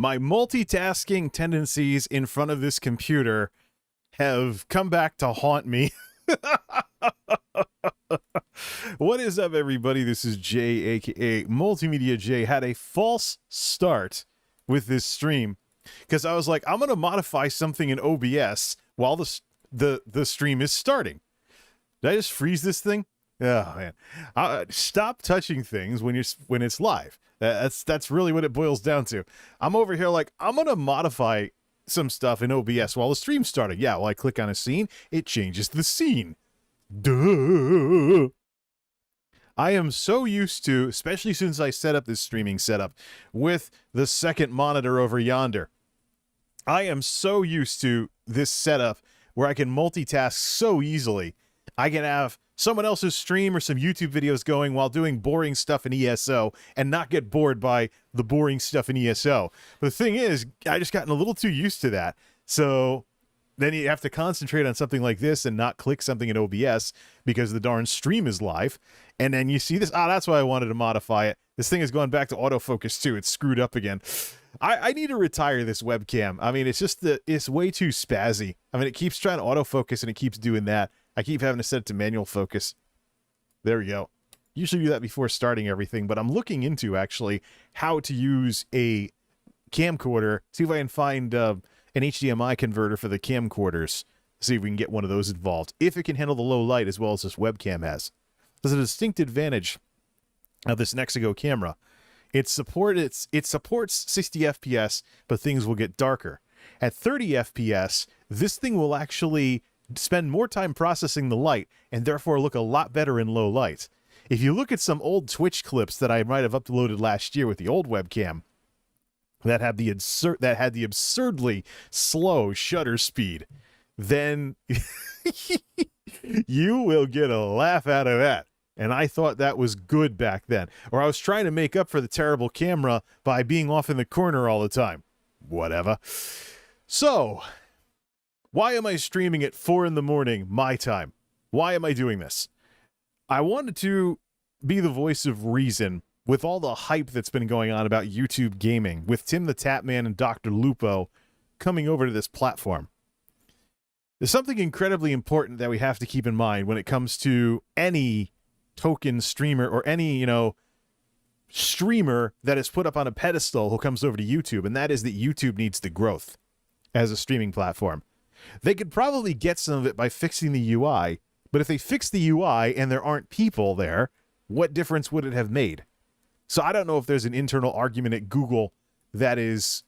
My multitasking tendencies in front of this computer have come back to haunt me. What is up, everybody? This is Jay, aka MultimediaJay. Had a false start with this stream because I was like, I'm gonna modify something in OBS while the stream is starting. Did I just freeze this thing? Oh man! Stop touching things when it's live. That's really what it boils down to. I'm over here like, I'm gonna modify some stuff in OBS while the stream's starting. Yeah, well, I click on a scene, it changes the scene. Duh. I am so used to, especially since I set up this streaming setup with the second monitor over yonder, I am so used to this setup where I can multitask so easily. I can have someone else's stream or some YouTube videos going while doing boring stuff in ESO and not get bored by the boring stuff in ESO. But the thing is, I just gotten a little too used to that. So then you have to concentrate on something like this and not click something in OBS because the darn stream is live. And then you see this. That's why I wanted to modify it. This thing has gone back to autofocus too. It's screwed up again. I need to retire this webcam. I mean, it's just it's way too spazzy. I mean, it keeps trying to autofocus and it keeps doing that. I keep having to set it to manual focus. There we go. Usually do that before starting everything, but I'm looking into actually how to use a camcorder. See if I can find an HDMI converter for the camcorders. See if we can get one of those involved. If it can handle the low light as well as this webcam has. There's a distinct advantage of this Nexigo camera. It supports 60 FPS, but things will get darker. At 30 FPS, this thing will actually spend more time processing the light and therefore look a lot better in low light. If you look at some old Twitch clips that I might have uploaded last year with the old webcam that had the absurdly slow shutter speed, then you will get a laugh out of that. And I thought that was good back then. Or I was trying to make up for the terrible camera by being off in the corner all the time. Whatever. So, why am I streaming at 4 in the morning, my time? Why am I doing this? I wanted to be the voice of reason with all the hype that's been going on about YouTube gaming, with Tim the Tatman and Dr. Lupo coming over to this platform. There's something incredibly important that we have to keep in mind when it comes to any token streamer or any, streamer that is put up on a pedestal who comes over to YouTube, and that is that YouTube needs the growth as a streaming platform. They could probably get some of it by fixing the UI, but if they fix the UI and there aren't people there, what difference would it have made? So I don't know if there's an internal argument at Google that is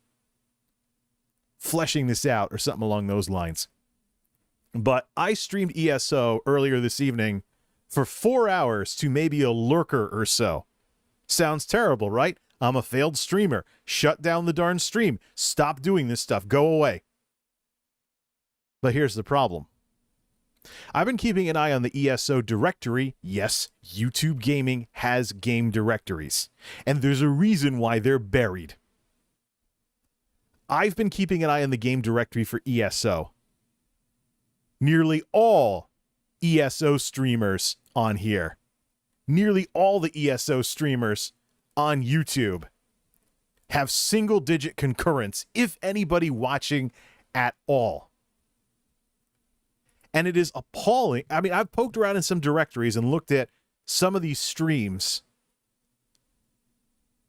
fleshing this out or something along those lines. But I streamed ESO earlier this evening for 4 hours to maybe a lurker or so. Sounds terrible, right? I'm a failed streamer. Shut down the darn stream. Stop doing this stuff. Go away. But here's the problem. I've been keeping an eye on the ESO directory. Yes, YouTube Gaming has game directories. And there's a reason why they're buried. I've been keeping an eye on the game directory for ESO. Nearly all ESO streamers on here, nearly all the ESO streamers on YouTube have single-digit concurrence, if anybody watching at all. And it is appalling. I mean, I've poked around in some directories and looked at some of these streams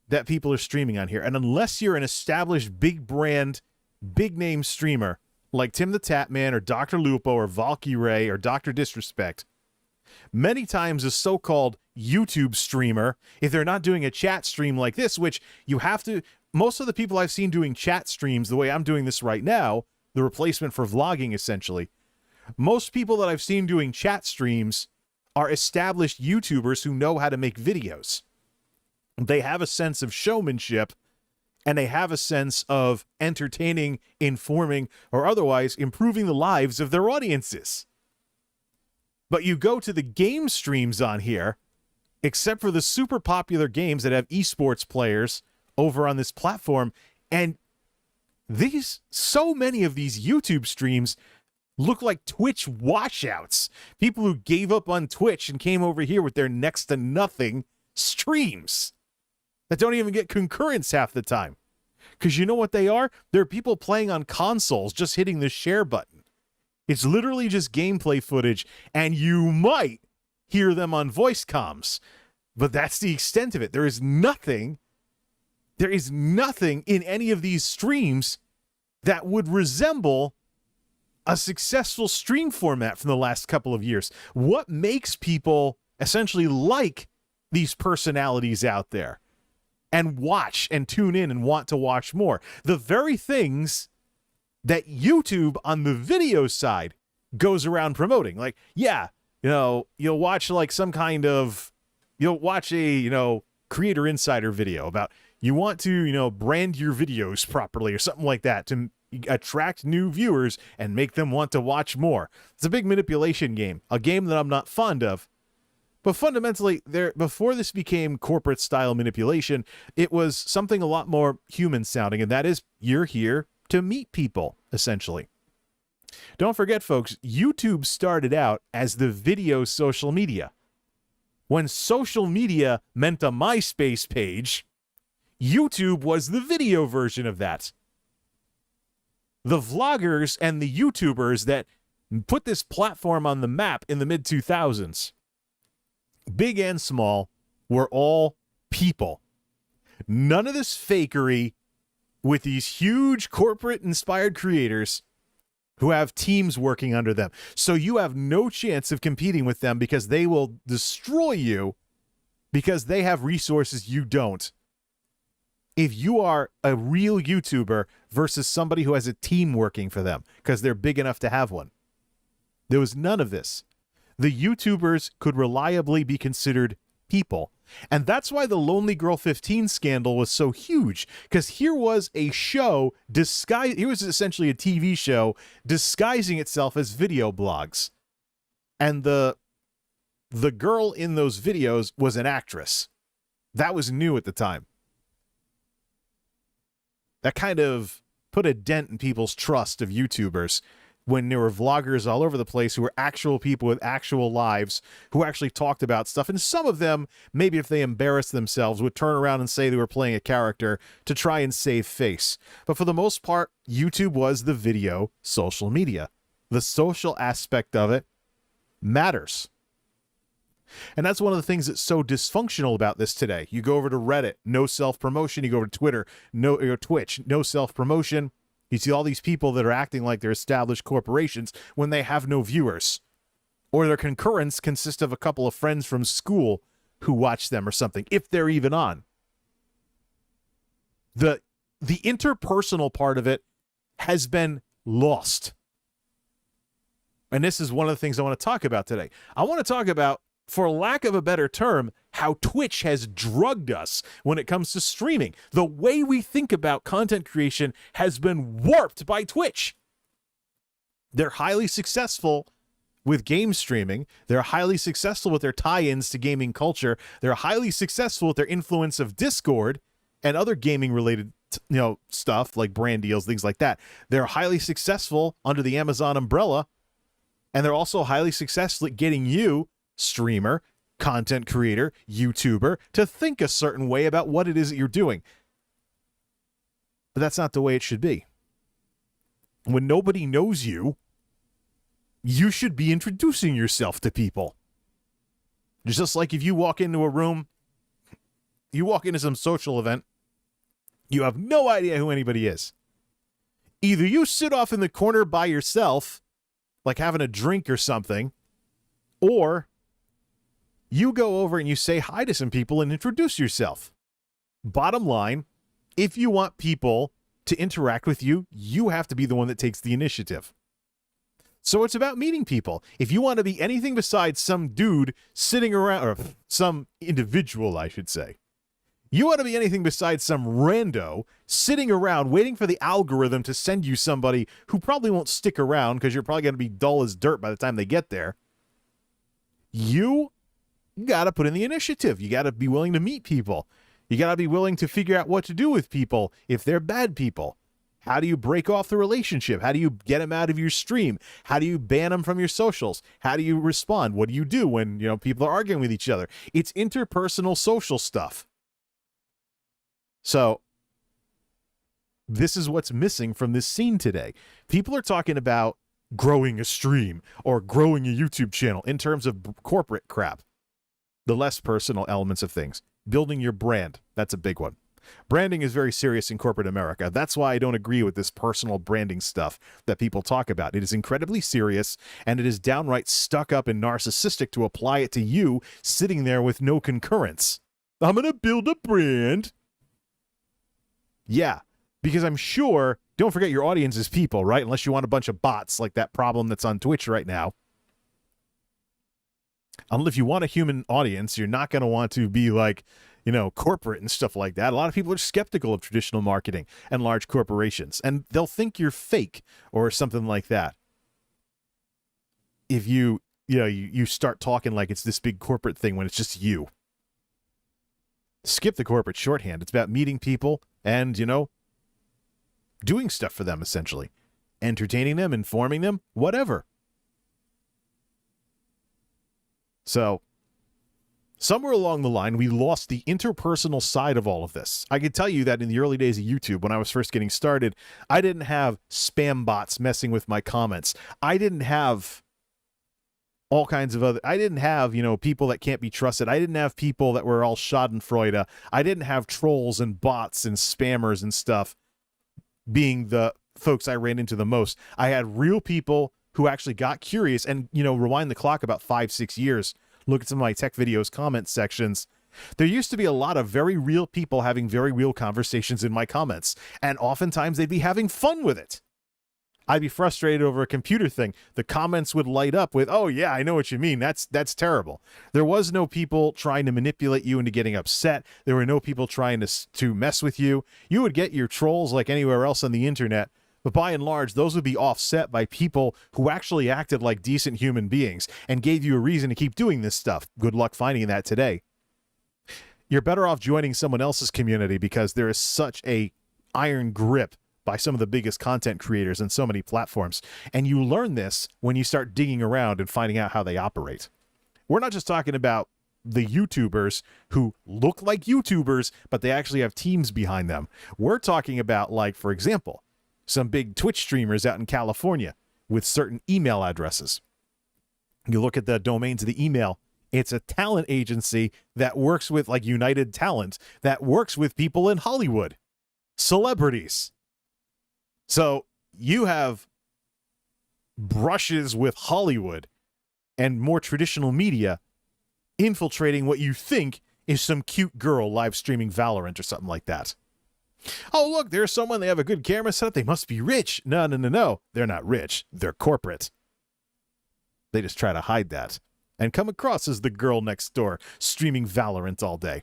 that people are streaming on here. And unless you're an established big brand, big name streamer like Tim the Tatman or Dr. Lupo or Valkyrie or Dr. Disrespect, many times a so-called YouTube streamer, if they're not doing a chat stream like this, which you have to, most of the people I've seen doing chat streams the way I'm doing this right now, the replacement for vlogging essentially, most people that I've seen doing chat streams are established YouTubers who know how to make videos. They have a sense of showmanship, and they have a sense of entertaining, informing, or otherwise improving the lives of their audiences. But you go to the game streams on here, except for the super popular games that have esports players over on this platform, and so many of these YouTube streams look like Twitch washouts. People who gave up on Twitch and came over here with their next to nothing streams that don't even get concurrence half the time. Because you know what they are? They're people playing on consoles, just hitting the share button. It's literally just gameplay footage, and you might hear them on voice comms. But that's the extent of it. There is nothing in any of these streams that would resemble a successful stream format from the last couple of years. What makes people essentially like these personalities out there and watch and tune in and want to watch more? The very things that YouTube on the video side goes around promoting. Like, yeah, you'll watch like you'll watch a, Creator Insider video about you want to, brand your videos properly or something like that to attract new viewers and make them want to watch more. It's a big manipulation game, a game that I'm not fond of. But fundamentally, before this became corporate style manipulation, it was something a lot more human sounding, and that is you're here to meet people, essentially. Don't forget, folks, YouTube started out as the video social media. When social media meant a MySpace page, YouTube was the video version of that. The vloggers and the YouTubers that put this platform on the map in the mid-2000s, big and small, were all people. None of this fakery with these huge corporate-inspired creators who have teams working under them. So you have no chance of competing with them because they will destroy you because they have resources you don't. If you are a real YouTuber versus somebody who has a team working for them because they're big enough to have one. There was none of this. The YouTubers could reliably be considered people. And that's why the Lonely Girl 15 scandal was so huge, because here was a show here was essentially a TV show disguising itself as video blogs. And the girl in those videos was an actress. That was new at the time. That kind of put a dent in people's trust of YouTubers when there were vloggers all over the place who were actual people with actual lives who actually talked about stuff. And some of them, maybe if they embarrassed themselves, would turn around and say they were playing a character to try and save face. But for the most part, YouTube was the video social media. The social aspect of it matters. And that's one of the things that's so dysfunctional about this today. You go over to Reddit, no self-promotion. You go over to Twitter, Twitch, no self-promotion. You see all these people that are acting like they're established corporations when they have no viewers. Or their concurrents consist of a couple of friends from school who watch them or something, if they're even on. The interpersonal part of it has been lost. And this is one of the things I want to talk about today. I want to talk about, for lack of a better term, how Twitch has drugged us when it comes to streaming. The way we think about content creation has been warped by Twitch. They're highly successful with game streaming. They're highly successful with their tie-ins to gaming culture. They're highly successful with their influence of Discord and other gaming-related stuff like brand deals, things like that. They're highly successful under the Amazon umbrella, and they're also highly successful at getting you, streamer, content creator, YouTuber, to think a certain way about what it is that you're doing. But that's not the way it should be. When nobody knows you, you should be introducing yourself to people. Just like if you walk into a room, you walk into some social event, you have no idea who anybody is. Either you sit off in the corner by yourself, like having a drink or something, or you go over and you say hi to some people and introduce yourself. Bottom line, if you want people to interact with you, you have to be the one that takes the initiative. So it's about meeting people. If you want to be anything besides some dude sitting around, or some individual, I should say, you want to be anything besides some rando sitting around waiting for the algorithm to send you somebody who probably won't stick around because you're probably going to be dull as dirt by the time they get there. You got to put in the initiative. You got to be willing to meet people. You got to be willing to figure out what to do with people if they're bad people. How do you break off the relationship? How do you get them out of your stream? How do you ban them from your socials? How do you respond? What do you do when, people are arguing with each other? It's interpersonal social stuff. So This is what's missing from this scene today. People are talking about growing a stream or growing a YouTube channel in terms of corporate crap. The less personal elements of things. Building your brand. That's a big one. Branding is very serious in corporate America. That's why I don't agree with this personal branding stuff that people talk about. It is incredibly serious, and it is downright stuck up and narcissistic to apply it to you sitting there with no concurrence. I'm going to build a brand. Yeah, because I'm sure, don't forget your audience is people, right? Unless you want a bunch of bots like that problem that's on Twitch right now. If you want a human audience, you're not going to want to be like, you know, corporate and stuff like that. A lot of people are skeptical of traditional marketing and large corporations, and they'll think you're fake or something like that. If you start talking like it's this big corporate thing when it's just you. Skip the corporate shorthand. It's about meeting people and, you know, doing stuff for them, essentially. Entertaining them, informing them, whatever. So, somewhere along the line, we lost the interpersonal side of all of this. I can tell you that in the early days of YouTube, when I was first getting started, I didn't have spam bots messing with my comments. I didn't have all kinds of other... I didn't have, you know, people that can't be trusted. I didn't have people that were all schadenfreude. I didn't have trolls and bots and spammers and stuff being the folks I ran into the most. I had real people who actually got curious and, you know, rewind the clock about 5-6 years. Look at some of my tech videos comment sections. There used to be a lot of very real people having very real conversations in my comments, and oftentimes they'd be having fun with it. I'd be frustrated over a computer thing. The comments would light up with, "Oh yeah, I know what you mean. That's terrible." There was no people trying to manipulate you into getting upset. There were no people trying to mess with you. You would get your trolls like anywhere else on the internet, but by and large, those would be offset by people who actually acted like decent human beings and gave you a reason to keep doing this stuff. Good luck finding that today. You're better off joining someone else's community because there is such a iron grip by some of the biggest content creators in so many platforms. And you learn this when you start digging around and finding out how they operate. We're not just talking about the YouTubers who look like YouTubers, but they actually have teams behind them. We're talking about, like, for example, some big Twitch streamers out in California with certain email addresses. You look at the domains of the email, it's a talent agency that works with, like United Talent, that works with people in Hollywood, celebrities. So you have brushes with Hollywood and more traditional media infiltrating what you think is some cute girl live streaming Valorant or something like that. Oh, look, there's someone, they have a good camera set up, they must be rich. No. They're not rich. They're corporate. They just try to hide that and come across as the girl next door streaming Valorant all day.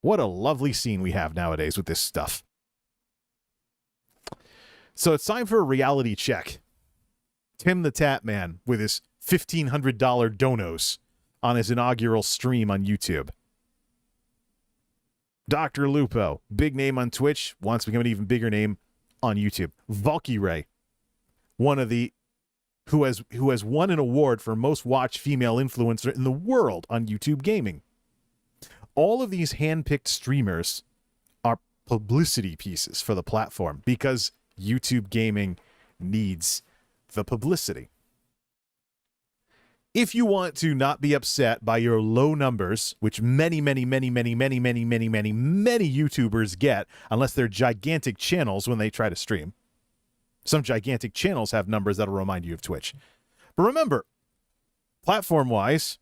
What a lovely scene we have nowadays with this stuff. So it's time for a reality check. Tim the Tap Man with his $1,500 donos on his inaugural stream on YouTube. Dr. Lupo, big name on Twitch, wants to become an even bigger name on YouTube. Valkyrae, one of the who has won an award for most watched female influencer in the world on YouTube gaming. All of these hand-picked streamers are publicity pieces for the platform because YouTube gaming needs the publicity. If you want to not be upset by your low numbers, which many YouTubers get, unless they're gigantic channels when they try to stream. Some gigantic channels have numbers that'll remind you of Twitch. But remember, platform-wise,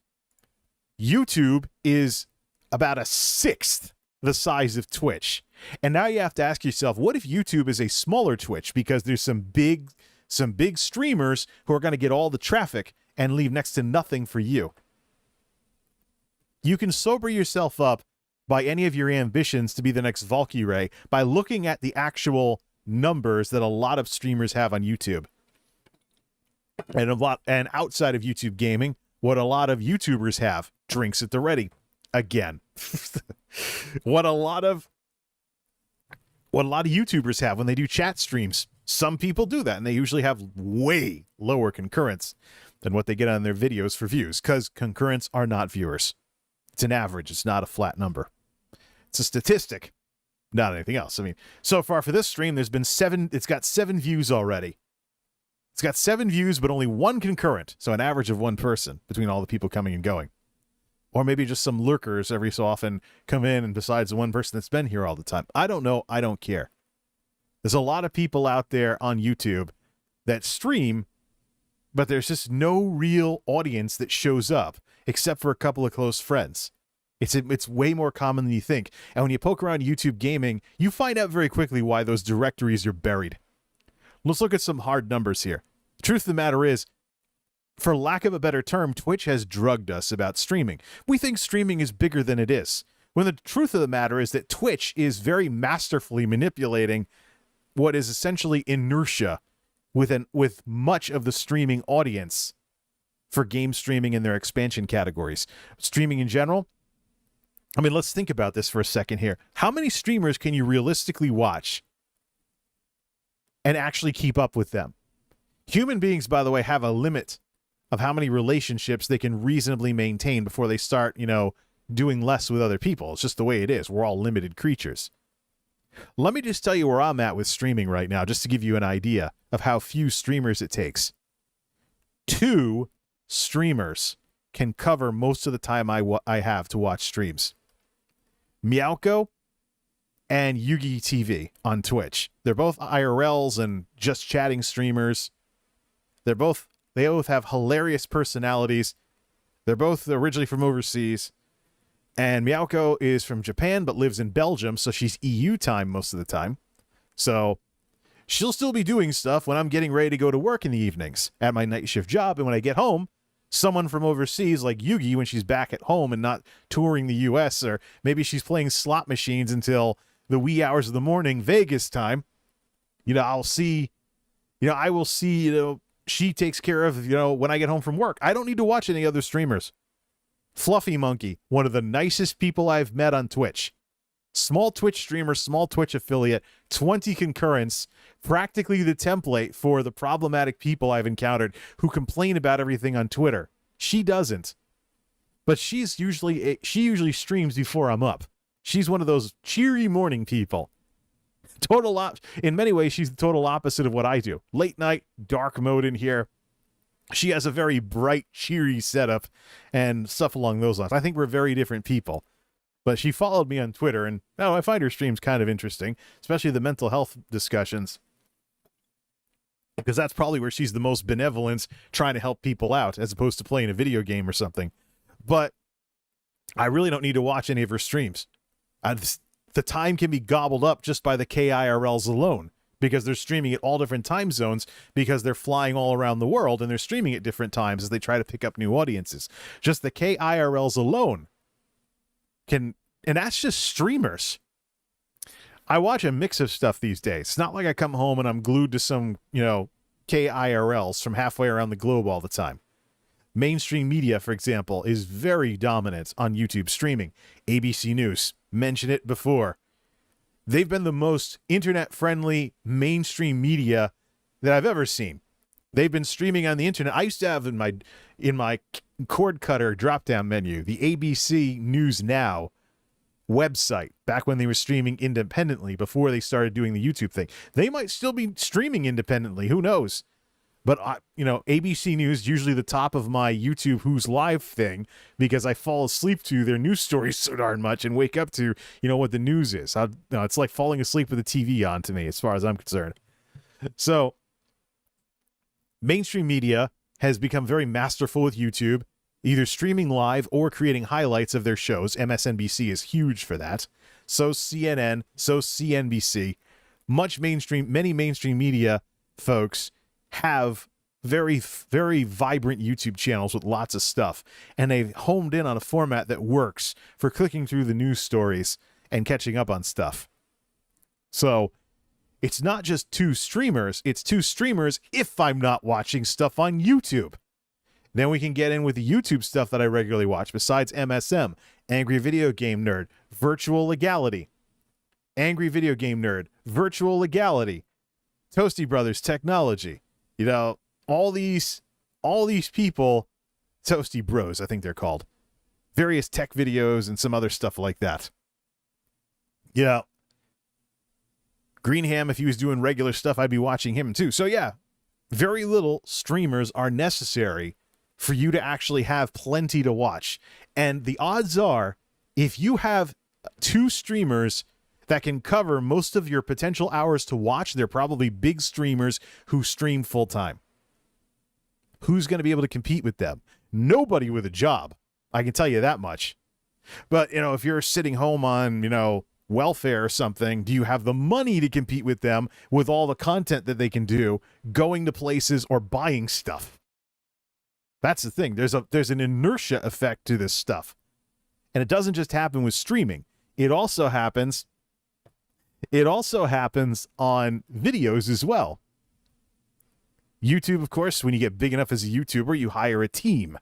YouTube is about a sixth the size of Twitch. And now you have to ask yourself, what if YouTube is a smaller Twitch? Because there's some big streamers who are going to get all the traffic and leave next to nothing for you. You can sober yourself up by any of your ambitions to be the next Valkyrae by looking at the actual numbers that a lot of streamers have on YouTube. And outside of YouTube gaming, what a lot of YouTubers have, drinks at the ready. Again, what a lot of YouTubers have when they do chat streams. Some people do that, and they usually have way lower concurrence than what they get on their videos for views, because concurrents are not viewers. It's an average. It's not a flat number. It's a statistic, not anything else. I mean, so far for this stream, there's been 7. It's got 7 views already. It's got 7 views, but only 1 concurrent. So an average of 1 person between all the people coming and going. Or maybe just some lurkers every so often come in and besides the 1 person that's been here all the time. I don't know. I don't care. There's a lot of people out there on YouTube that stream, but there's just no real audience that shows up except for a couple of close friends. It's way more common than you think. And when you poke around YouTube gaming, you find out very quickly why those directories are buried. Let's look at some hard numbers here. The truth of the matter is, for lack of a better term, Twitch has drugged us about streaming. We think streaming is bigger than it is, when the truth of the matter is that Twitch is very masterfully manipulating what is essentially inertia with much of the streaming audience for game streaming and their expansion categories. Streaming in general, I mean, let's think about this for a second here. How many streamers can you realistically watch and actually keep up with them? Human beings, by the way, have a limit of how many relationships they can reasonably maintain before they start, doing less with other people. It's just the way it is. We're all limited creatures. Let me just tell you where I'm at with streaming right now, just to give you an idea of how few streamers it takes. 2 streamers can cover most of the time I have to watch streams. Meowko and Yugi TV on Twitch. They're both IRLs and just chatting streamers. They both have hilarious personalities. They're both originally from overseas. And Meowko is from Japan but lives in Belgium, so she's EU time most of the time. So she'll still be doing stuff when I'm getting ready to go to work in the evenings at my night shift job. And when I get home, someone from overseas like Yugi, when she's back at home and not touring the U.S., or maybe she's playing slot machines until the wee hours of the morning, Vegas time, I will see, she takes care of, when I get home from work. I don't need to watch any other streamers. Fluffy Monkey, one of the nicest people I've met on Twitch. Small Twitch streamer, small Twitch affiliate, 20 concurrents, practically the template for the problematic people I've encountered who complain about everything on Twitter. She doesn't. But she usually streams before I'm up. She's one of those cheery morning people. In many ways, she's the total opposite of what I do. Late night, dark mode in here. She has a very bright, cheery setup and stuff along those lines. I think we're very different people. But she followed me on Twitter, and I find her streams kind of interesting, especially the mental health discussions, because that's probably where she's the most benevolent, trying to help people out, as opposed to playing a video game or something. But I really don't need to watch any of her streams. The time can be gobbled up just by the KIRLs alone, because they're streaming at all different time zones, because they're flying all around the world, and they're streaming at different times as they try to pick up new audiences. Just the KIRLs alone and that's just streamers. I watch a mix of stuff these days. It's not like I come home and I'm glued to some, KIRLs from halfway around the globe all the time. Mainstream media, for example, is very dominant on YouTube streaming. ABC News, mentioned it before. They've been the most internet-friendly mainstream media that I've ever seen. They've been streaming on the internet. I used to have in my cord cutter drop-down menu the ABC News Now website back when they were streaming independently before they started doing the YouTube thing. They might still be streaming independently. Who knows? But, ABC News, usually the top of my YouTube Who's Live thing, because I fall asleep to their news stories so darn much and wake up to, what the news is. It's like falling asleep with the TV on to me, as far as I'm concerned. So mainstream media has become very masterful with YouTube, either streaming live or creating highlights of their shows. MSNBC is huge for that. So CNN, so CNBC. Many mainstream media folks have very, very vibrant YouTube channels with lots of stuff, and they've homed in on a format that works for clicking through the news stories and catching up on stuff. So it's not just 2 streamers, it's 2 streamers if I'm not watching stuff on YouTube. Then we can get in with the YouTube stuff that I regularly watch, besides MSM, Angry Video Game Nerd, Virtual Legality, Angry Video Game Nerd, Virtual Legality, Toasty Brothers Technology. All these people, Toasty Bros, I think they're called, various tech videos and some other stuff like that. Yeah. Greenham, if he was doing regular stuff, I'd be watching him too. So yeah, very little streamers are necessary for you to actually have plenty to watch. And the odds are, if you have 2 streamers that can cover most of your potential hours to watch, they're probably big streamers who stream full time. Who's going to be able to compete with them? Nobody with a job. I can tell you that much. But, if you're sitting home on, welfare or something, do you have the money to compete with them with all the content that they can do, going to places or buying stuff? That's the thing. There's an inertia effect to this stuff. And it doesn't just happen with streaming. It also happens on videos as well. YouTube, of course, when you get big enough as a YouTuber, you hire a team.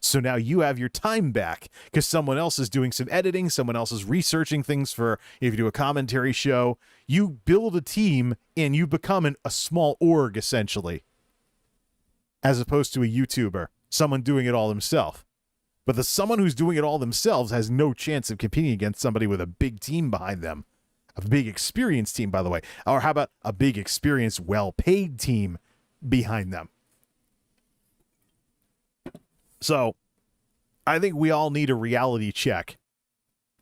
So now you have your time back because someone else is doing some editing, someone else is researching things for, if you do a commentary show, you build a team and you become a small org, essentially, as opposed to a YouTuber, someone doing it all himself. But someone who's doing it all themselves has no chance of competing against somebody with a big team behind them. A big experienced team, by the way. Or how about a big experienced, well-paid team behind them? So, I think we all need a reality check.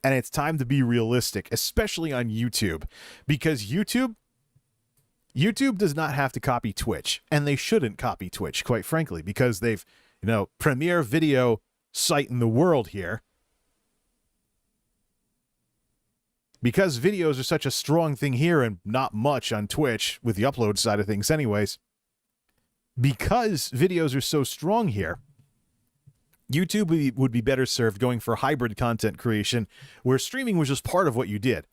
And it's time to be realistic, especially on YouTube. Because YouTube does not have to copy Twitch. And they shouldn't copy Twitch, quite frankly. Because they've, premier video site in the world here. Because videos are such a strong thing here and not much on Twitch with the upload side of things anyways. Because videos are so strong here, YouTube would be better served going for hybrid content creation where streaming was just part of what you did.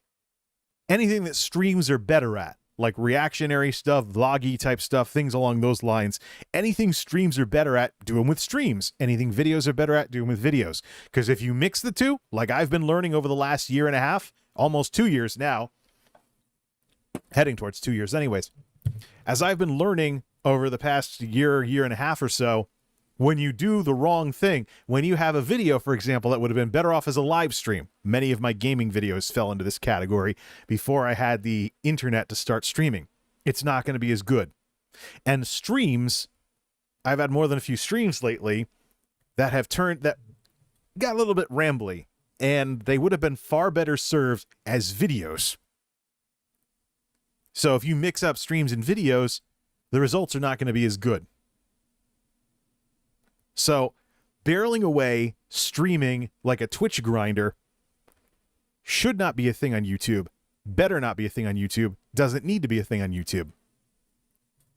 Anything that streams are better at, like reactionary stuff, vloggy type stuff, things along those lines. Anything streams are better at, do them with streams. Anything videos are better at, do them with videos. Because if you mix the two, like I've been learning over the last year and a half, almost 2 years now, heading towards 2 years anyways, as I've been learning over the past year and a half or so, when you do the wrong thing, when you have a video, for example, that would have been better off as a live stream. Many of my gaming videos fell into this category before I had the internet to start streaming. It's not going to be as good. And streams, I've had more than a few streams lately that got a little bit rambly, and they would have been far better served as videos. So if you mix up streams and videos, the results are not going to be as good. So, barreling away, streaming like a Twitch grinder should not be a thing on YouTube. Better not be a thing on YouTube. Doesn't need to be a thing on YouTube.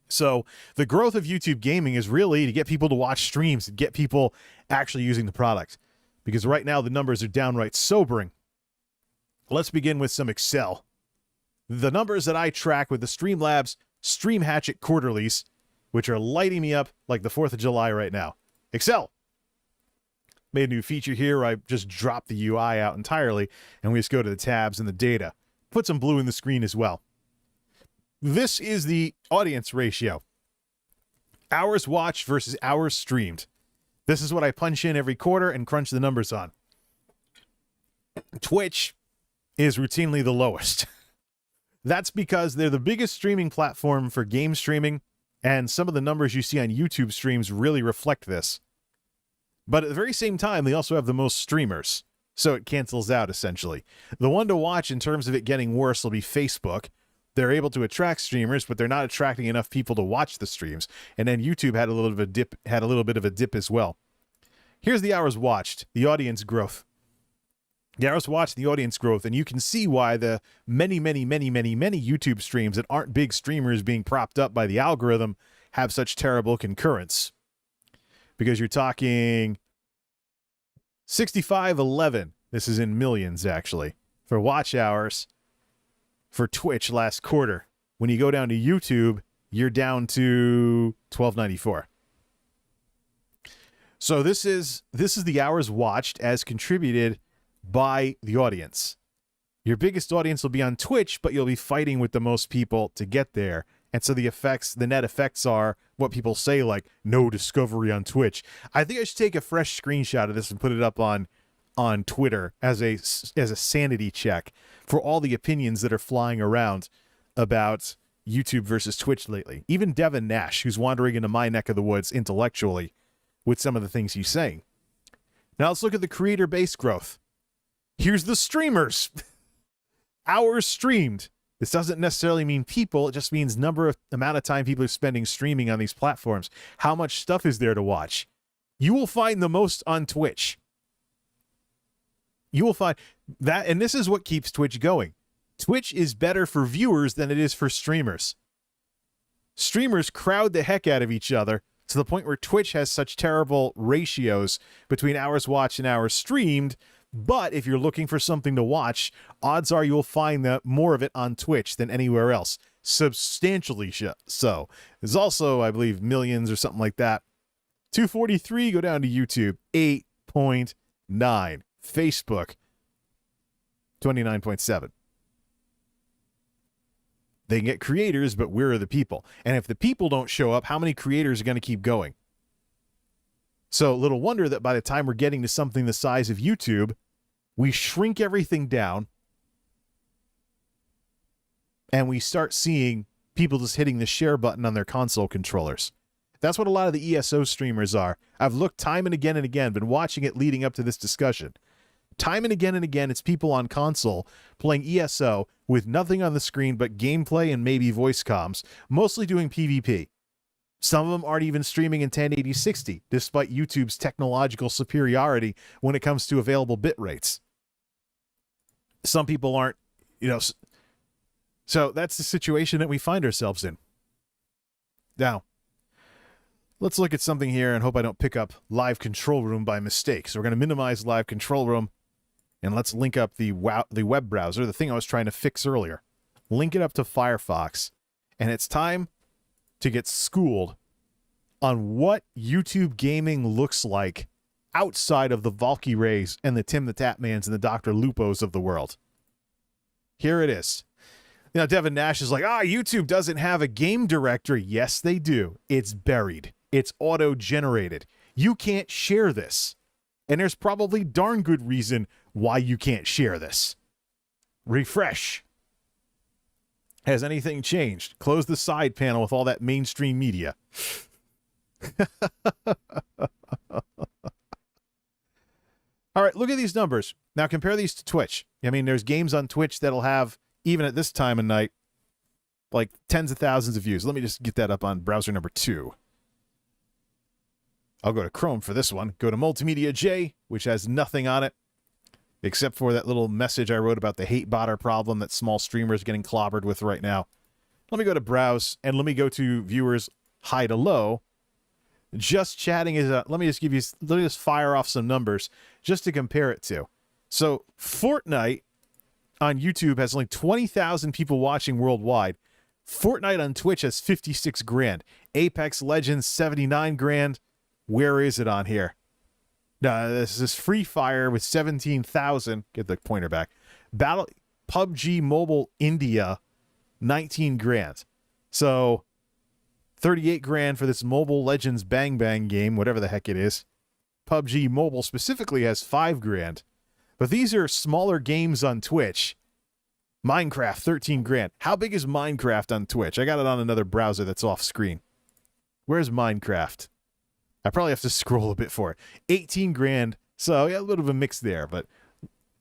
So, the growth of YouTube gaming is really to get people to watch streams and get people actually using the product. Because right now, the numbers are downright sobering. Let's begin with some Excel. The numbers that I track with the Streamlabs Stream Hatchet quarterlies, which are lighting me up like the 4th of July right now. Excel made a new feature here where I just drop the UI out entirely and we just go to the tabs and the data. Put some blue in the screen as well. This is the audience ratio. Hours watched versus hours streamed. This is what I punch in every quarter and crunch the numbers on. Twitch is routinely the lowest. That's because they're the biggest streaming platform for game streaming, and some of the numbers you see on YouTube streams really reflect this. But at the very same time, they also have the most streamers, so it cancels out, essentially. The one to watch in terms of it getting worse will be Facebook. They're able to attract streamers, but they're not attracting enough people to watch the streams. And then YouTube had a little bit of a dip as well. Here's the hours watched, the audience growth. The hours watched, the audience growth, and you can see why the many YouTube streams that aren't big streamers being propped up by the algorithm have such terrible concurrence. Because you're talking 6511, this is in millions actually, for watch hours for Twitch last quarter. When you go down to YouTube, you're down to 1294. So this is the hours watched as contributed by the audience. Your biggest audience will be on Twitch, but you'll be fighting with the most people to get there. And so the net effects are what people say, like no discovery on Twitch. I think I should take a fresh screenshot of this and put it up on on Twitter as a sanity check for all the opinions that are flying around about YouTube versus Twitch lately. Even Devin Nash, who's wandering into my neck of the woods intellectually with some of the things he's saying. Now let's look at the creator-based growth. Here's the streamers. Hours streamed. This doesn't necessarily mean people. It just means amount of time people are spending streaming on these platforms. How much stuff is there to watch? You will find the most on Twitch. You will find that, and this is what keeps Twitch going. Twitch is better for viewers than it is for streamers. Streamers crowd the heck out of each other to the point where Twitch has such terrible ratios between hours watched and hours streamed. But if you're looking for something to watch, odds are you'll find more of it on Twitch than anywhere else. Substantially so. There's also, I believe, millions or something like that. 243 go down to YouTube. 8.9. Facebook. 29.7. They can get creators, but where are the people? And if the people don't show up, how many creators are going to keep going? So little wonder that by the time we're getting to something the size of YouTube, we shrink everything down and we start seeing people just hitting the share button on their console controllers. That's what a lot of the ESO streamers are. I've looked time and again, been watching it leading up to this discussion. Time and again, it's people on console playing ESO with nothing on the screen but gameplay and maybe voice comms, mostly doing PvP. Some of them aren't even streaming in 1080-60, despite YouTube's technological superiority when it comes to available bit rates. Some people aren't, so that's the situation that we find ourselves in. Now, let's look at something here and hope I don't pick up Live Control Room by mistake. So we're going to minimize Live Control Room, and let's link up the web browser, the thing I was trying to fix earlier. Link it up to Firefox, and it's time to get schooled on what YouTube gaming looks like outside of the Valkyrays and the Tim the Tapmans and the Dr. Lupos of the world. Here it is. Devin Nash is like, YouTube doesn't have a game directory. Yes, they do. It's buried. It's auto-generated. You can't share this. And there's probably darn good reason why you can't share this. Refresh. Has anything changed? Close the side panel with all that mainstream media. All right, look at these numbers. Now compare these to Twitch. I mean, there's games on Twitch that'll have, even at this time of night, like tens of thousands of views. Let me just get that up on browser number 2. I'll go to Chrome for this one. Go to MultimediaJay, which has nothing on it, except for that little message I wrote about the hate botter problem that small streamers getting clobbered with right now. Let me go to browse, and let me go to viewers high to low. Just chatting is let me just fire off some numbers just to compare it to. So Fortnite on YouTube has only 20,000 people watching worldwide. Fortnite on Twitch has 56 grand. Apex Legends 79 grand. Where is it on here? This is Free Fire with 17,000. Get the pointer back. PUBG Mobile India, 19 grand. So 38 grand for this Mobile Legends Bang Bang game, whatever the heck it is. PUBG Mobile specifically has 5 grand. But these are smaller games on Twitch. Minecraft, 13 grand. How big is Minecraft on Twitch? I got it on another browser that's off screen. Where's Minecraft? I probably have to scroll a bit for it. 18 grand. So, yeah, a little bit of a mix there. But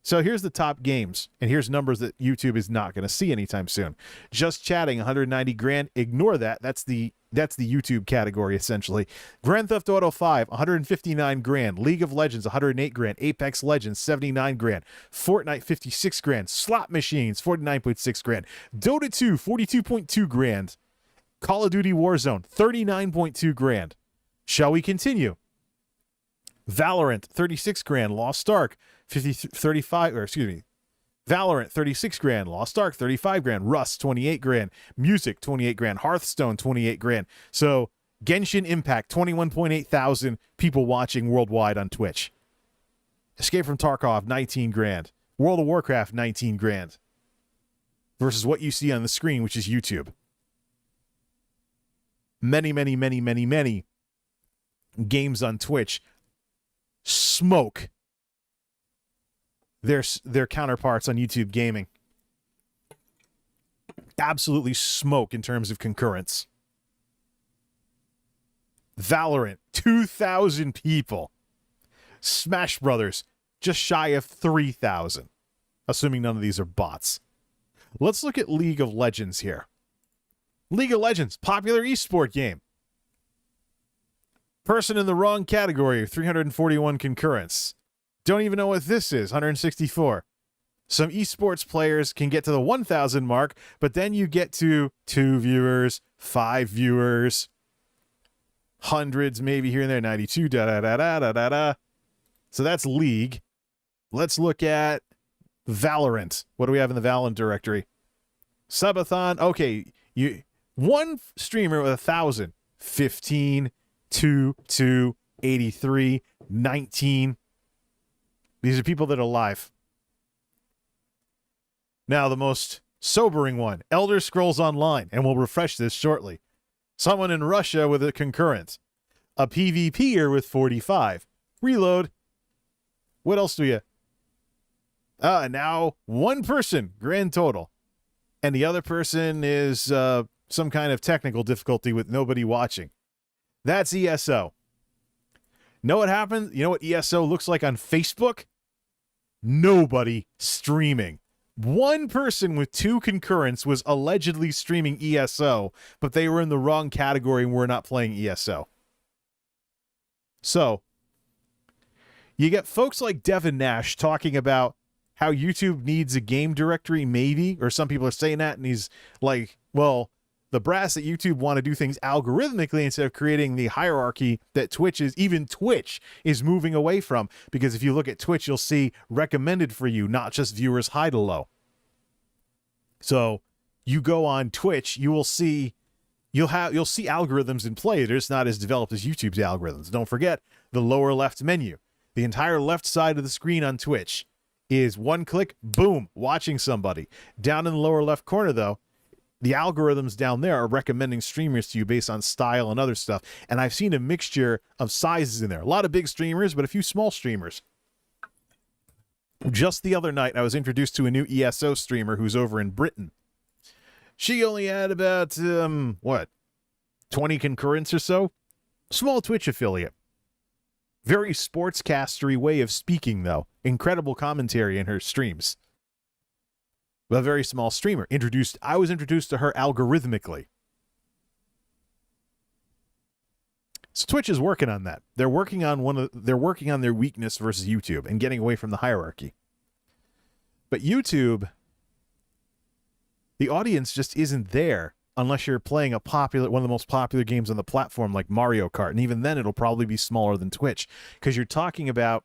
so here's the top games. And here's numbers that YouTube is not going to see anytime soon. Just Chatting, 190 grand. Ignore that. That's the YouTube category, essentially. Grand Theft Auto 5, 159 grand. League of Legends, 108 grand. Apex Legends, 79 grand. Fortnite, 56 grand. Slot Machines, 49.6 grand. Dota 2, 42.2 grand. Call of Duty Warzone, 39.2 grand. Shall we continue? Valorant, 36 grand. Lost Ark, 35, or excuse me. Valorant, 36 grand. Lost Ark, 35 grand. Rust, 28 grand. Music, 28 grand. Hearthstone, 28 grand. So Genshin Impact, 21.8 thousand people watching worldwide on Twitch. Escape from Tarkov, 19 grand. World of Warcraft, 19 grand. Versus what you see on the screen, which is YouTube. Many, many, many, many, many games on Twitch smoke their counterparts on YouTube Gaming. Absolutely smoke in terms of concurrence. Valorant, 2,000 people. Smash Brothers, just shy of 3,000. Assuming none of these are bots. Let's look at League of Legends here. League of Legends, popular esport game. Person in the wrong category, 341 concurrence. Don't even know what this is, 164. Some esports players can get to the 1,000 mark, but then you get to 2 viewers, 5 viewers, hundreds maybe here and there, 92, da-da-da-da-da-da-da. So that's League. Let's look at Valorant. What do we have in the Valorant directory? Subathon. Okay, one streamer with 1,000. 15, 2, 83, 19. These are people that are live. Now, the most sobering one, Elder Scrolls Online, and we'll refresh this shortly. Someone in Russia with a concurrent. A PvPer with 45. Reload. What else do you... now one person, grand total. And the other person is some kind of technical difficulty with nobody watching. That's ESO. Know what happened? You know what ESO looks like on Facebook? Nobody streaming. One person with 2 concurrents was allegedly streaming ESO, but they were in the wrong category and were not playing ESO. So, you get folks like Devin Nash talking about how YouTube needs a game directory, maybe, or some people are saying that, and he's like, well, the brass at YouTube want to do things algorithmically instead of creating the hierarchy that Twitch is moving away from. Because if you look at Twitch, you'll see recommended for you, not just viewers high to low. So you go on Twitch, you'll see algorithms in play. They're just not as developed as YouTube's algorithms. Don't forget the lower left menu. The entire left side of the screen on Twitch is one click, boom, watching somebody. Down in the lower left corner, though, the algorithms down there are recommending streamers to you based on style and other stuff. And I've seen a mixture of sizes in there. A lot of big streamers, but a few small streamers. Just the other night, I was introduced to a new ESO streamer who's over in Britain. She only had about, 20 concurrents or so? Small Twitch affiliate. Very sportscastery way of speaking, though. Incredible commentary in her streams. A very small streamer. I was introduced to her algorithmically. So Twitch is working on that. They're working on their weakness versus YouTube and getting away from the hierarchy. But YouTube, the audience just isn't there unless you're playing one of the most popular games on the platform like Mario Kart. And even then it'll probably be smaller than Twitch because you're talking about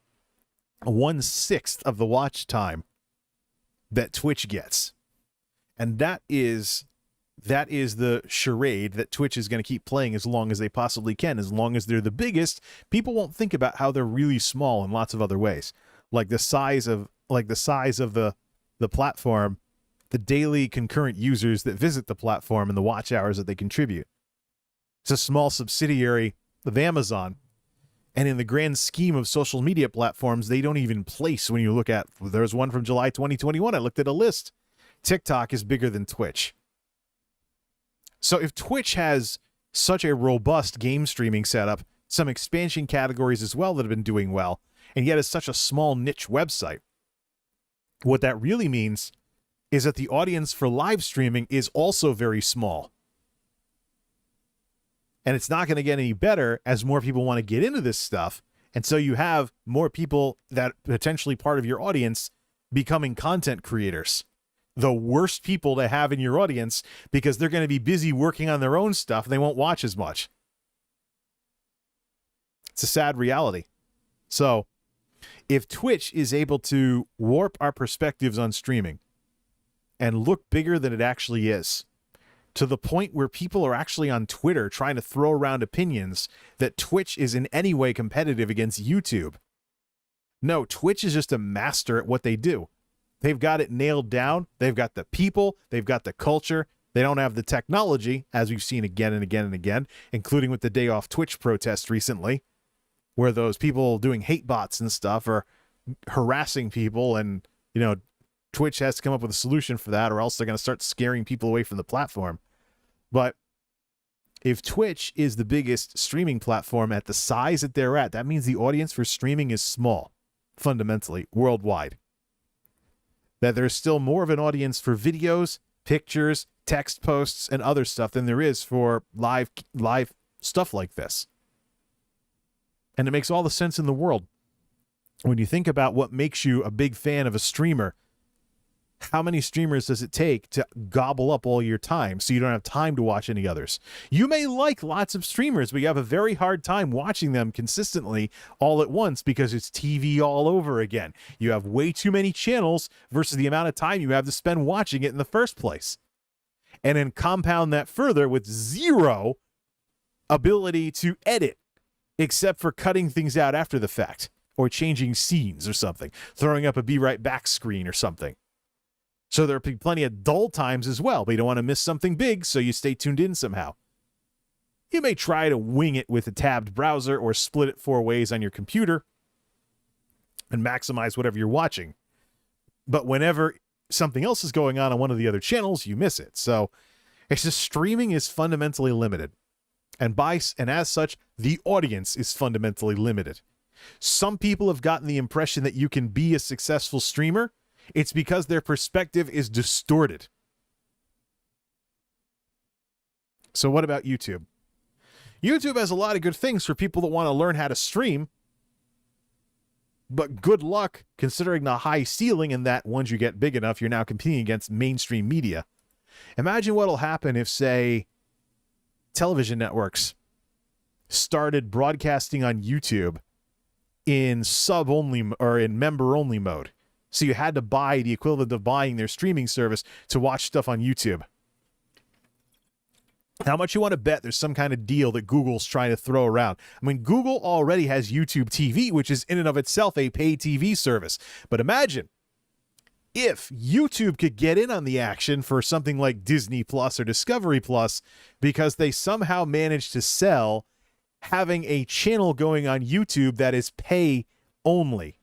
1/6 of the watch time that Twitch gets. And that is the charade that Twitch is going to keep playing as long as they possibly can. As long as they're the biggest, people won't think about how they're really small in lots of other ways. Like the size of the platform, the daily concurrent users that visit the platform and the watch hours that they contribute. It's a small subsidiary of Amazon. And in the grand scheme of social media platforms, they don't even place when you look at, there's one from July 2021. I looked at a list. TikTok is bigger than Twitch. So if Twitch has such a robust game streaming setup, some expansion categories as well that have been doing well, and yet is such a small niche website, what that really means is that the audience for live streaming is also very small. And it's not going to get any better as more people want to get into this stuff. And so you have more people that potentially part of your audience becoming content creators. The worst people to have in your audience because they're going to be busy working on their own stuff and they won't watch as much. It's a sad reality. So if Twitch is able to warp our perspectives on streaming and look bigger than it actually is, to the point where people are actually on Twitter trying to throw around opinions that Twitch is in any way competitive against YouTube. No, Twitch is just a master at what they do. They've got it nailed down. They've got the people. They've got the culture. They don't have the technology, as we've seen again and again and again, including with the Day Off Twitch protest recently, where those people doing hate bots and stuff are harassing people, and, you know, Twitch has to come up with a solution for that, or else they're going to start scaring people away from the platform. But if Twitch is the biggest streaming platform at the size that they're at, that means the audience for streaming is small, fundamentally, worldwide. That there's still more of an audience for videos, pictures, text posts, and other stuff than there is for live stuff like this. And it makes all the sense in the world. When you think about what makes you a big fan of a streamer, how many streamers does it take to gobble up all your time so you don't have time to watch any others? You may like lots of streamers, but you have a very hard time watching them consistently all at once because it's TV all over again. You have way too many channels versus the amount of time you have to spend watching it in the first place. And then compound that further with zero ability to edit, except for cutting things out after the fact or changing scenes or something, throwing up a be right back screen or something. So there'll be plenty of dull times as well, but you don't want to miss something big, so you stay tuned in somehow. You may try to wing it with a tabbed browser or split it 4 ways on your computer and maximize whatever you're watching. But whenever something else is going on one of the other channels, you miss it. So it's just streaming is fundamentally limited. And as such, the audience is fundamentally limited. Some people have gotten the impression that you can be a successful streamer. It's because their perspective is distorted. So what about YouTube? YouTube has a lot of good things for people that want to learn how to stream. But good luck considering the high ceiling and that once you get big enough, you're now competing against mainstream media. Imagine what'll happen if, say, television networks started broadcasting on YouTube in sub-only or in member-only mode. So you had to buy the equivalent of buying their streaming service to watch stuff on YouTube. How much you want to bet there's some kind of deal that Google's trying to throw around? I mean, Google already has YouTube TV, which is in and of itself a paid TV service. But imagine if YouTube could get in on the action for something like Disney Plus or Discovery Plus because they somehow managed to sell having a channel going on YouTube that is pay only.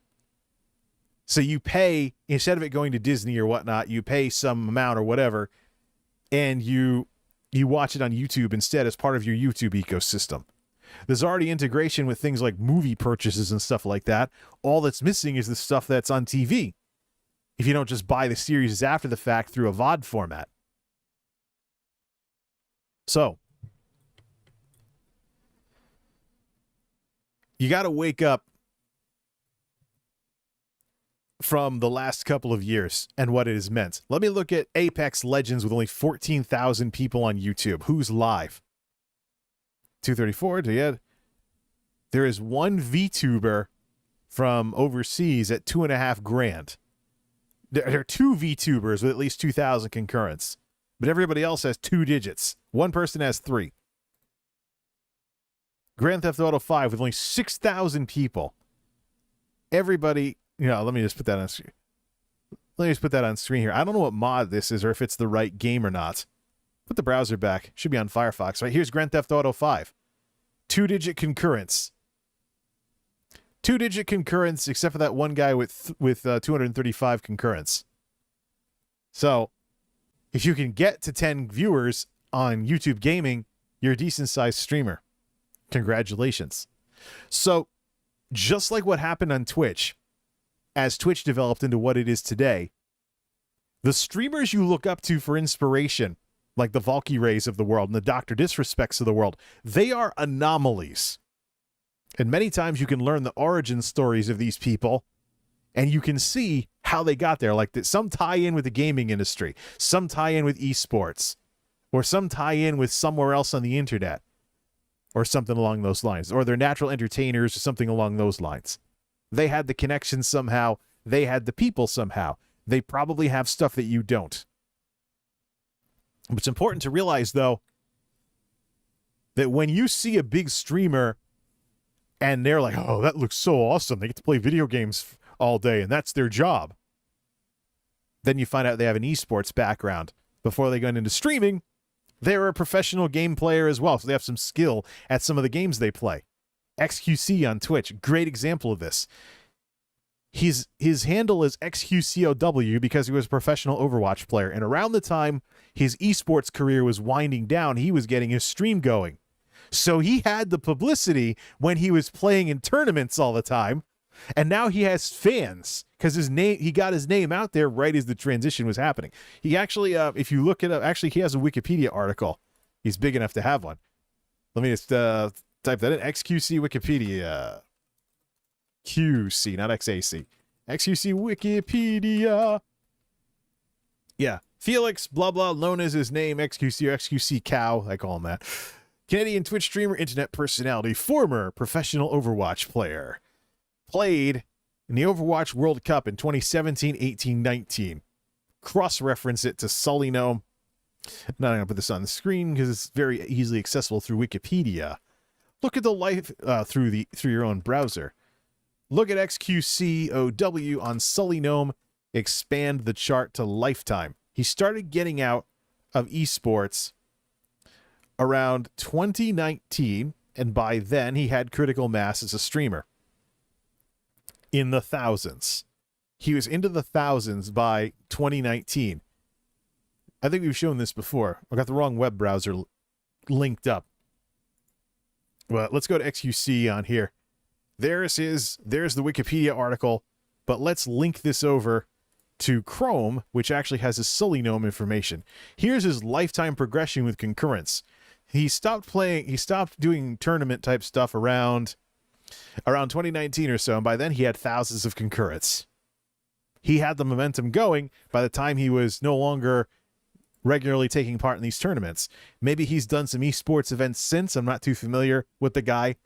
So you pay, instead of it going to Disney or whatnot, you pay some amount or whatever, and you watch it on YouTube instead as part of your YouTube ecosystem. There's already integration with things like movie purchases and stuff like that. All that's missing is the stuff that's on TV, if you don't just buy the series after the fact through a VOD format. So, you got to wake up from the last couple of years and what it has meant. Let me look at Apex Legends with only 14,000 people on YouTube. Who's live? 234, there is one VTuber from overseas at $2,500. There are 2 VTubers with at least 2,000 concurrents, but everybody else has 2 digits. One person has 3. Grand Theft Auto 5 with only 6,000 people. Everybody, let me just put that on screen. Let me just put that on screen here. I don't know what mod this is or if it's the right game or not. Put the browser back. Should be on Firefox, right? Here's Grand Theft Auto 5. 2-digit concurrence. 2-digit concurrence, except for that one guy with 235 concurrence. So, if you can get to 10 viewers on YouTube Gaming, you're a decent-sized streamer. Congratulations. So, just like what happened on Twitch, as Twitch developed into what it is today, the streamers you look up to for inspiration, like the Valkyrays of the world and the Dr. Disrespects of the world, they are anomalies. And many times you can learn the origin stories of these people, and you can see how they got there. Like some tie in with the gaming industry, some tie in with esports, or some tie in with somewhere else on the internet, or something along those lines, or they're natural entertainers or something along those lines. They had the connection somehow. They had the people somehow. They probably have stuff that you don't. It's important to realize, though, that when you see a big streamer and they're like, oh, that looks so awesome, they get to play video games all day and that's their job, then you find out they have an esports background. Before they got into streaming, they were a professional game player as well, so they have some skill at some of the games they play. XQC on Twitch, great example of this. his handle is XQCOW because he was a professional Overwatch player. And around the time his esports career was winding down, he was getting his stream going. So he had the publicity when he was playing in tournaments all the time. And now he has fans because he got his name out there right as the transition was happening. He actually, if you look it up, actually he has a Wikipedia article. He's big enough to have one. Let me just type that in. XQC Wikipedia. QC, not XAC. XQC Wikipedia. Yeah. Felix, blah, blah, known as his name, XQC or XQC Cow. I call him that. Canadian Twitch streamer, internet personality, former professional Overwatch player. Played in the Overwatch World Cup in 2017, 18, 19. Cross-reference it to Sully Gnome. I'm not going to put this on the screen because it's very easily accessible through Wikipedia. Look at the life through your own browser. Look at XQCOW on Sully Gnome. Expand the chart to lifetime. He started getting out of esports around 2019, and by then he had critical mass as a streamer. In the thousands. He was into the thousands by 2019. I think we've shown this before. I got the wrong web browser linked up. Well, let's go to XQC on here. There's the Wikipedia article, but let's link this over to Chrome, which actually has his Sully Gnome information. Here's his lifetime progression with concurrence. He stopped doing tournament type stuff around 2019 or so, and by then he had thousands of concurrents. He had the momentum going by the time he was no longer regularly taking part in these tournaments. Maybe he's done some esports events since. I'm not too familiar with the guy,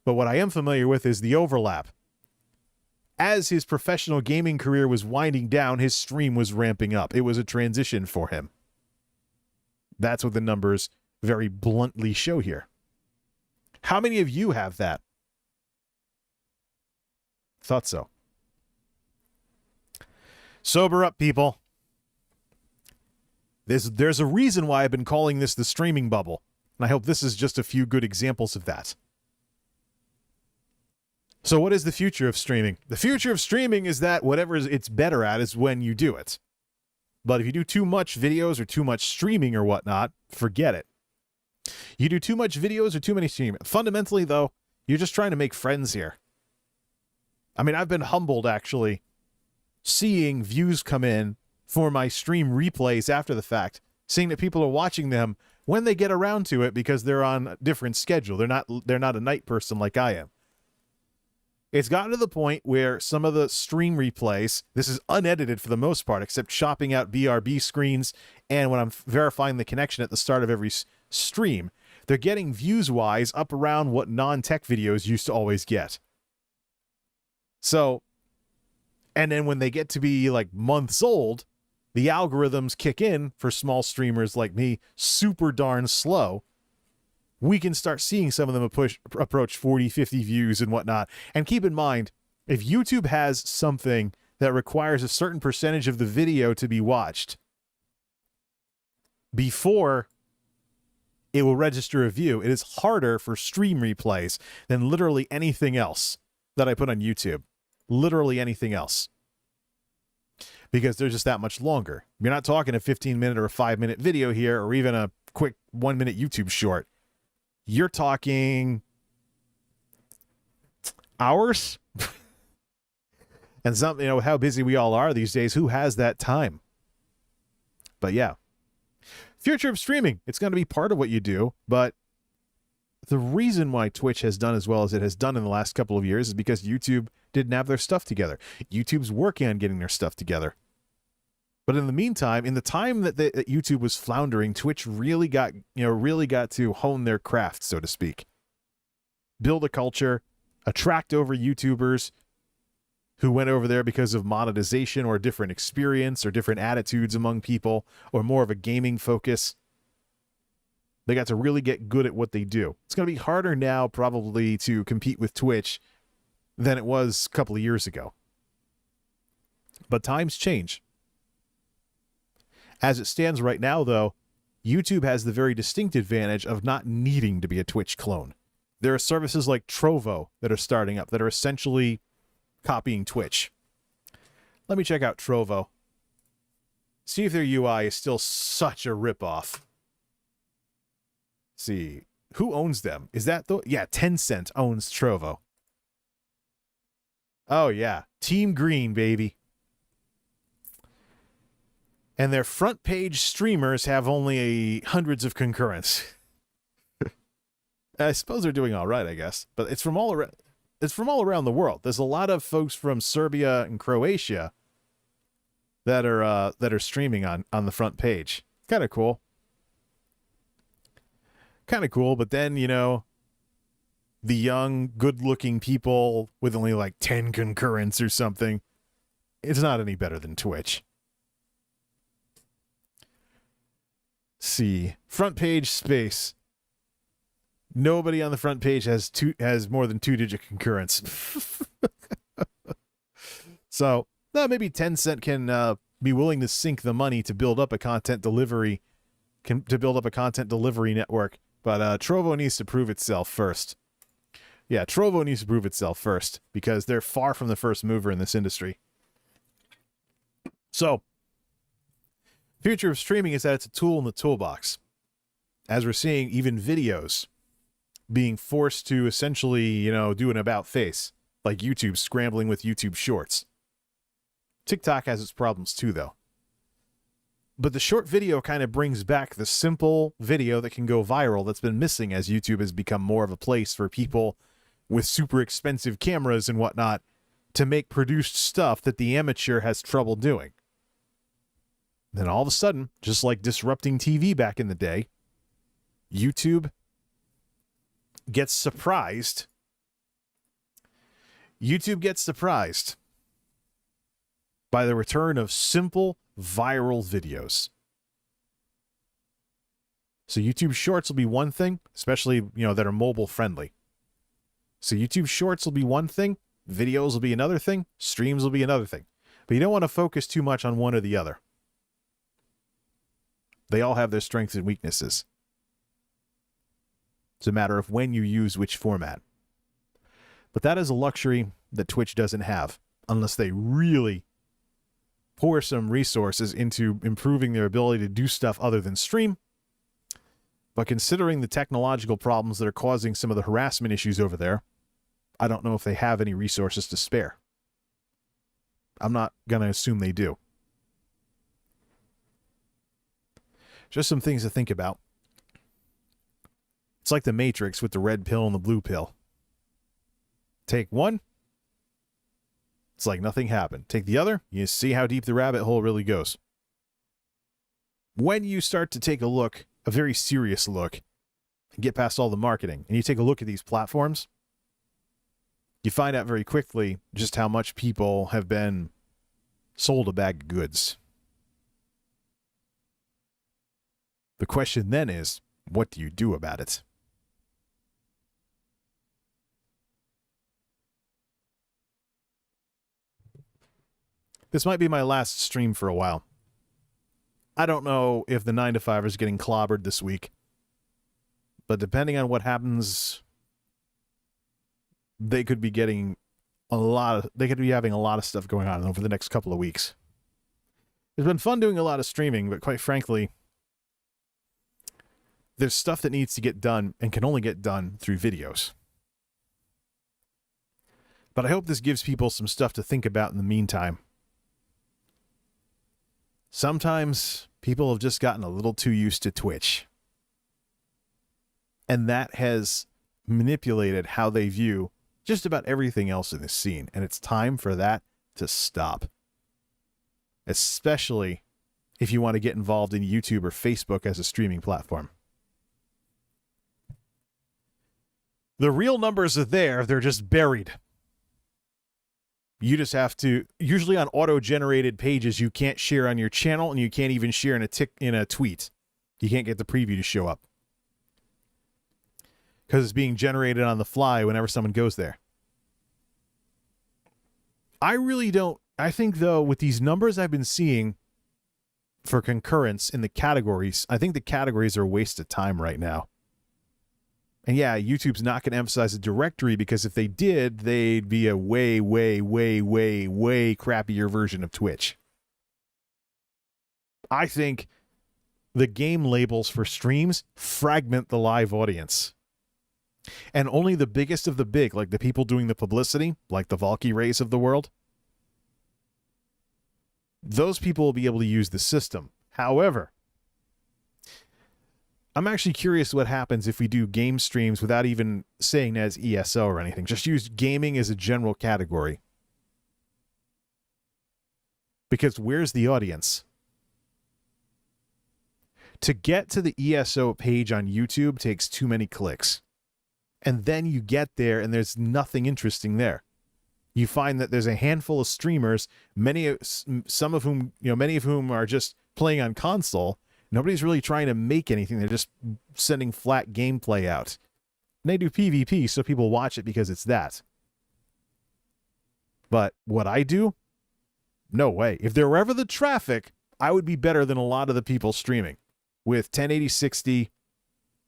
but what I am familiar with is the overlap. As his professional gaming career was winding down, his stream was ramping up. It was a transition for him. That's what the numbers very bluntly show here. How many of you have that? Thought so. Sober up, people. There's a reason why I've been calling this the streaming bubble, and I hope this is just a few good examples of that. So what is the future of streaming? The future of streaming is that whatever it's better at is when you do it. But if you do too much videos or too much streaming or whatnot, forget it. You do too much videos or too many streaming. Fundamentally, though, you're just trying to make friends here. I mean, I've been humbled, actually, seeing views come in for my stream replays after the fact, seeing that people are watching them when they get around to it because they're on a different schedule. They're not a night person like I am. It's gotten to the point where some of the stream replays, this is unedited for the most part, except chopping out BRB screens, and when I'm verifying the connection at the start of every stream, they're getting views-wise up around what non-tech videos used to always get. So, and then when they get to be like months old, the algorithms kick in for small streamers like me super darn slow. We can start seeing some of them approach 40, 50 views and whatnot. And keep in mind, if YouTube has something that requires a certain percentage of the video to be watched before it will register a view, it is harder for stream replays than literally anything else that I put on YouTube. Literally anything else. Because they're just that much longer. You're not talking a 15-minute or a 5-minute video here, or even a quick 1-minute YouTube short. You're talking hours? And some, how busy we all are these days, who has that time? But yeah. Future of streaming. It's going to be part of what you do, but the reason why Twitch has done as well as it has done in the last couple of years is because YouTube didn't have their stuff together. YouTube's working on getting their stuff together. But in the meantime, in the time that YouTube was floundering, Twitch really got to hone their craft, so to speak. Build a culture, attract over YouTubers who went over there because of monetization or a different experience or different attitudes among people or more of a gaming focus. They got to really get good at what they do. It's going to be harder now probably to compete with Twitch than it was a couple of years ago. But times change. As it stands right now, though, YouTube has the very distinct advantage of not needing to be a Twitch clone. There are services like Trovo that are starting up that are essentially copying Twitch. Let me check out Trovo. See if their UI is still such a ripoff. See, who owns them? Is that the... Yeah, Tencent owns Trovo. Oh, yeah. Team Green, baby. And their front page streamers have only hundreds of concurrents. I suppose they're doing all right, I guess. But it's from all around... It's from all around the world. There's a lot of folks from Serbia and Croatia that are streaming on the front page. Kind of cool. Kind of cool, but then, you know, the young, good-looking people with only like 10 concurrents or something, it's not any better than Twitch. See, front page space. Nobody on the front page has more than 2-digit concurrence. So, maybe Tencent can be willing to sink the money to build up a content delivery network. But Trovo needs to prove itself first. Yeah, Trovo needs to prove itself first because they're far from the first mover in this industry. So, future of streaming is that it's a tool in the toolbox. As we're seeing, even videos being forced to essentially, you know, do an about face, like YouTube scrambling with YouTube Shorts. TikTok has its problems too, though. But the short video kind of brings back the simple video that can go viral that's been missing as YouTube has become more of a place for people with super expensive cameras and whatnot to make produced stuff that the amateur has trouble doing. Then all of a sudden, just like disrupting TV back in the day, YouTube gets surprised. YouTube gets surprised by the return of simple viral videos. So YouTube Shorts will be one thing, especially, you know, that are mobile friendly. So YouTube Shorts will be one thing, videos will be another thing, streams will be another thing. But you don't want to focus too much on one or the other. They all have their strengths and weaknesses. It's a matter of when you use which format. But that is a luxury that Twitch doesn't have, unless they really pour some resources into improving their ability to do stuff other than stream. But considering the technological problems that are causing some of the harassment issues over there, I don't know if they have any resources to spare. I'm not going to assume they do. Just some things to think about. It's like the Matrix with the red pill and the blue pill. Take one, it's like nothing happened. Take the other, you see how deep the rabbit hole really goes. When you start to take a look, a very serious look, and get past all the marketing, and you take a look at these platforms, you find out very quickly just how much people have been sold a bag of goods. The question then is, what do you do about it? This might be my last stream for a while. I don't know if the 9-to-5 is getting clobbered this week. But depending on what happens, they could be getting they could be having a lot of stuff going on over the next couple of weeks. It's been fun doing a lot of streaming, but quite frankly, there's stuff that needs to get done and can only get done through videos. But I hope this gives people some stuff to think about in the meantime. Sometimes people have just gotten a little too used to Twitch. And that has manipulated how they view just about everything else in this scene. And it's time for that to stop. Especially if you want to get involved in YouTube or Facebook as a streaming platform. The real numbers are there, they're just buried. You just have to, usually on auto-generated pages, you can't share on your channel, and you can't even share in a tweet. You can't get the preview to show up. Because it's being generated on the fly whenever someone goes there. I think, though, with these numbers I've been seeing for concurrence in the categories, I think the categories are a waste of time right now. And yeah, YouTube's not going to emphasize a directory because if they did, they'd be a way, way, way, way, way crappier version of Twitch. I think the game labels for streams fragment the live audience. And only the biggest of the big, like the people doing the publicity, like the Valkyrays of the world, those people will be able to use the system. However, I'm actually curious what happens if we do game streams without even saying that as ESO or anything. Just use gaming as a general category. Because where's the audience? To get to the ESO page on YouTube takes too many clicks. And then you get there and there's nothing interesting there. You find that there's a handful of streamers, many of whom are just playing on console. Nobody's really trying to make anything. They're just sending flat gameplay out. And they do PvP, so people watch it because it's that. But what I do? No way. If there were ever the traffic, I would be better than a lot of the people streaming. With 1080-60,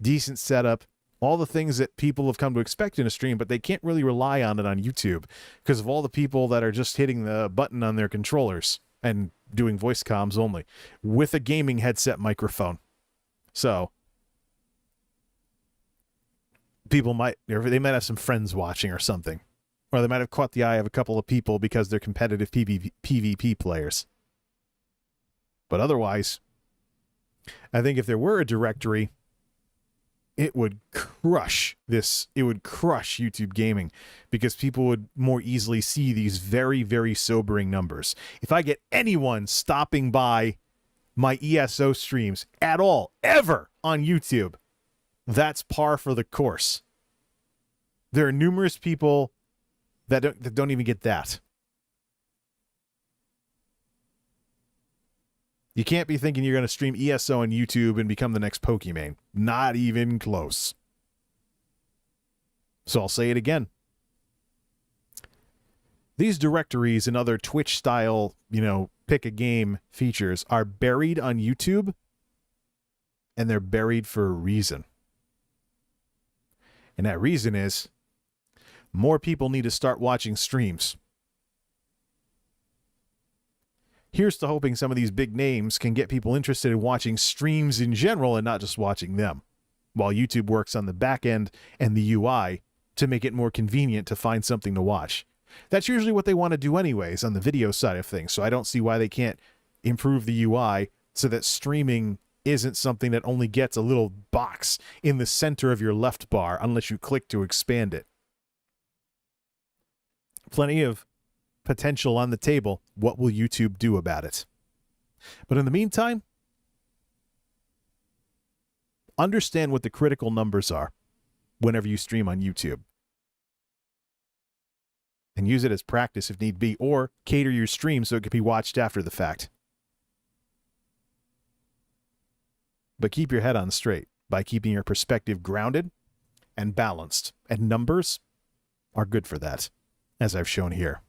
decent setup, all the things that people have come to expect in a stream, but they can't really rely on it on YouTube because of all the people that are just hitting the button on their controllers and doing voice comms only with a gaming headset microphone. So people might have some friends watching or something, or they might have caught the eye of a couple of people because they're competitive PvP players. But otherwise, I think if there were a directory, it would crush YouTube gaming because people would more easily see these very, very sobering numbers. If I get anyone stopping by my ESO streams at all, ever on YouTube, that's par for the course. There are numerous people that don't even get that. You can't be thinking you're going to stream ESO on YouTube and become the next Pokemon. Not even close. So I'll say it again. These directories and other Twitch-style, pick a game features are buried on YouTube, and they're buried for a reason. And that reason is more people need to start watching streams. Here's to hoping some of these big names can get people interested in watching streams in general and not just watching them, while YouTube works on the back end and the UI to make it more convenient to find something to watch. That's usually what they want to do anyways on the video side of things, so I don't see why they can't improve the UI so that streaming isn't something that only gets a little box in the center of your left bar unless you click to expand it. Plenty of potential on the table. What will YouTube do about it? But in the meantime, understand what the critical numbers are whenever you stream on YouTube. And use it as practice if need be, or cater your stream so it can be watched after the fact. But keep your head on straight by keeping your perspective grounded and balanced. And numbers are good for that, as I've shown here.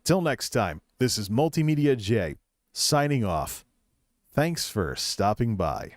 Till next time, this is MultimediaJay signing off. Thanks for stopping by.